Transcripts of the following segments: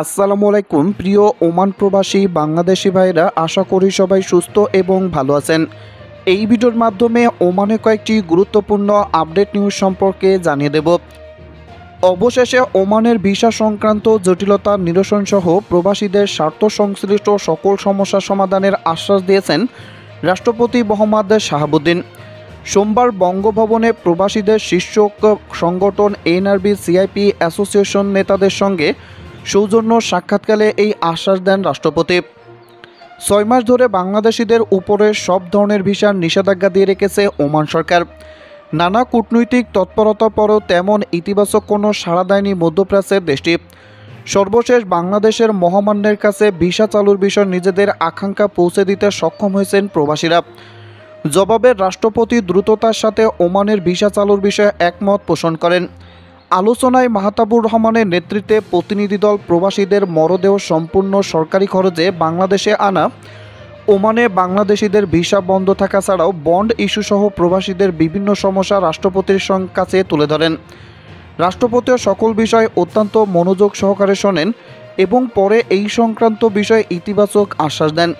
আসসালামু আলাইকুম প্রিয় ওমান প্রবাসী বাংলাদেশি ভাইরা, আশা করি সবাই সুস্থ এবং ভালো আছেন। এই ভিডিওর মাধ্যমে ওমানে কয়েকটি গুরুত্বপূর্ণ আপডেট নিউজ সম্পর্কে জানিয়ে দেব। অবশেষে ওমানের ভিসা সংক্রান্ত জটিলতা নিরসন সহ প্রবাসীদের স্বার্থ সংশ্লিষ্ট সকল সমস্যা সমাধানের আশ্বাস দিয়েছেন রাষ্ট্রপতি মোহাম্মদ শাহাবুদ্দিন। সোমবার বঙ্গভবনে প্রবাসীদের শীর্ষ সংগঠন এনআরবি সিআইপি অ্যাসোসিয়েশন নেতাদের সঙ্গে সৌজন্য সাক্ষাৎকালে এই আশ্বাস দেন রাষ্ট্রপতি। 6 মাস ধরে বাংলাদেশিদের উপরে সব ধরনের ভিসার নিষেধাজ্ঞা দিয়ে রেখেছে ওমান সরকার। নানা কূটনৈতিক তৎপরতার পরও তেমন ইতিবাচক কোনো সাড়া দেয়নি মধ্যপ্রাচ্যের দেশটি। সর্বশেষ বাংলাদেশের মহামান্যের কাছে ভিসা চালুর বিষয়ে নিজেদের আকাঙ্ক্ষা পৌঁছে দিতে সক্ষম হয়েছেন প্রবাসীরা। জবাবে রাষ্ট্রপতি দ্রুততার সাথে ওমানের ভিসা চালুর বিষয়ে একমত পোষণ করেন। আলোচনায় মাহতাবুর রহমানের নেতৃত্বে প্রতিনিধি দল প্রবাসীদের মরদেহ সম্পূর্ণ সরকারি খরচে বাংলাদেশে আনা, ওমানে বাংলাদেশিদের ভিসা বন্ধ থাকা ছাড়াও বন্ড ইস্যুসহ প্রবাসীদের বিভিন্ন সমস্যা রাষ্ট্রপতির কাছে তুলে ধরেন। রাষ্ট্রপতিও সকল বিষয় অত্যন্ত মনোযোগ সহকারে শোনেন এবং পরে এই সংক্রান্ত বিষয়ে ইতিবাচক আশ্বাস দেন।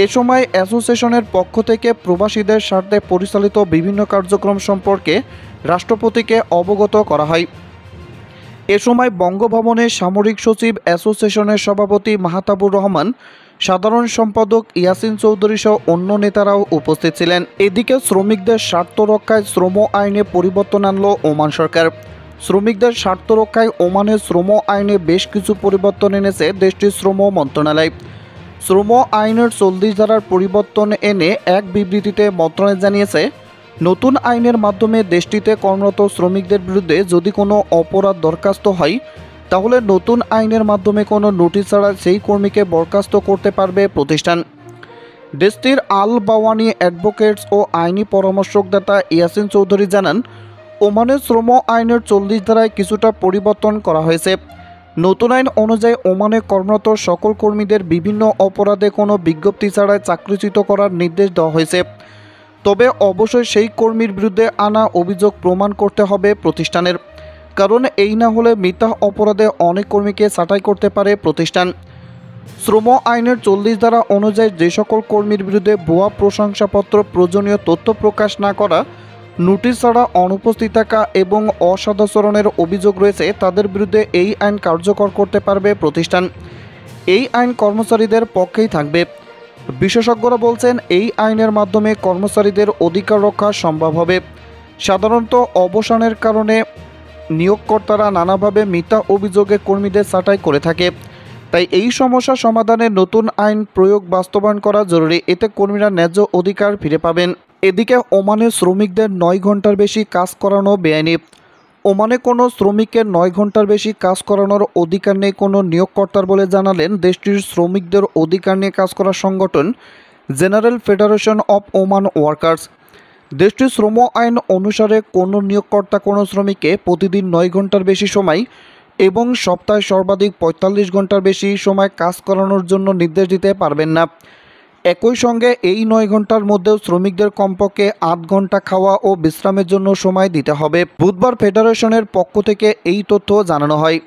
এ সময় অ্যাসোসিয়েশনের পক্ষ থেকে প্রবাসীদের স্বার্থে পরিচালিত বিভিন্ন কার্যক্রম সম্পর্কে রাষ্ট্রপতিকে অবগত করা হয়। এ সময় বঙ্গভবনে সামরিক সচিব অ্যাসোসিয়েশনের সভাপতি মাহতাবুর রহমান, সাধারণ সম্পাদক ইয়াসিন চৌধুরী সহ অন্য নেতারাও উপস্থিত ছিলেন। এদিকে শ্রমিকদের স্বার্থ রক্ষায় শ্রম আইনে পরিবর্তন আনল ওমান সরকার। শ্রমিকদের স্বার্থ রক্ষায় ওমানের শ্রম আইনে বেশ কিছু পরিবর্তন এনেছে দেশটির শ্রম মন্ত্রণালয়। শ্রম আইনের 40 ধারার পরিবর্তন এনে এক বিবৃতিতে মন্ত্রণালয় জানিয়েছে, নতুন আইনের মাধ্যমে দেশটিতে কর্মরত শ্রমিকদের বিরুদ্ধে যদি কোনো অপরাধ দরখাস্ত হয় তাহলে নতুন আইনের মাধ্যমে কোনো নোটিশ ছাড়া সেই কর্মীকে বরখাস্ত করতে পারবে প্রতিষ্ঠান। দেশটির আল বাওয়ানি অ্যাডভোকেটস ও আইনি পরামর্শদাতা ইয়াসিন চৌধুরী জানান, ওমানের শ্রম আইনের 40 ধারায় কিছুটা পরিবর্তন করা হয়েছে। নতুন আইন অনুযায়ী ওমানে কর্মরত সকল কর্মীদের বিভিন্ন অপরাধে কোনো বিজ্ঞপ্তি ছাড়াই চাকরিচ্যুত করার নির্দেশ দেওয়া হয়েছে। তবে অবশ্যই সেই কর্মীর বিরুদ্ধে আনা অভিযোগ প্রমাণ করতে হবে প্রতিষ্ঠানের, কারণ এই না হলে মিথ্যা অপরাধে অনেক কর্মীকে ছাঁটাই করতে পারে প্রতিষ্ঠান। শ্রম আইনের 40 ধারা অনুযায়ী যে সকল কর্মীর বিরুদ্ধে ভুয়া প্রশংসাপত্র, প্রয়োজনীয় তথ্য প্রকাশ না করা, নোটিশ ছাড়া অনুপস্থিত থাকা এবং অসদাচরণের অভিযোগ রয়েছে তাদের বিরুদ্ধে এই আইন কার্যকর করতে পারবে প্রতিষ্ঠান। এই আইন কর্মচারীদের পক্ষেই থাকবে। বিশেষজ্ঞরা বলছেন, এই আইনের মাধ্যমে কর্মচারীদের অধিকার রক্ষা সম্ভব হবে। সাধারণত অবসানের কারণে নিয়োগকর্তারা নানাভাবে মিথ্যা অভিযোগে কর্মীদের ছাঁটাই করে থাকে। তাই এই সমস্যা সমাধানে নতুন আইন প্রয়োগ বাস্তবায়ন করা জরুরি। এতে কর্মীরা ন্যায্য অধিকার ফিরে পাবেন। এদিকে ওমানের শ্রমিকদের 9 ঘন্টার বেশি কাজ করানো বেআইনি। ওমানে কোনো শ্রমিকের 9 ঘন্টার বেশি কাজ করানোর অধিকার নেই কোনো নিয়োগকর্তার বলে জানালেন দেশটির শ্রমিকদের অধিকার নিয়ে কাজ করার সংগঠন general federation of Oman workers. দেশটির শ্রম আইন অনুসারে কোনো নিয়োগকর্তা কোনো শ্রমিককে প্রতিদিন 9 ঘন্টার বেশি সময় এবং সপ্তাহে সর্বাধিক 45 ঘন্টার বেশি সময় কাজ করানোর জন্য নির্দেশ দিতে পারবেন না। একই সঙ্গে এই 9 ঘন্টার মধ্যেও শ্রমিকদের কমপক্ষে 8 ঘন্টা খাওয়া ও বিশ্রামের জন্য সময় দিতে হবে। বুধবার ফেডারেশনের পক্ষ থেকে এই তথ্য জানানো হয়।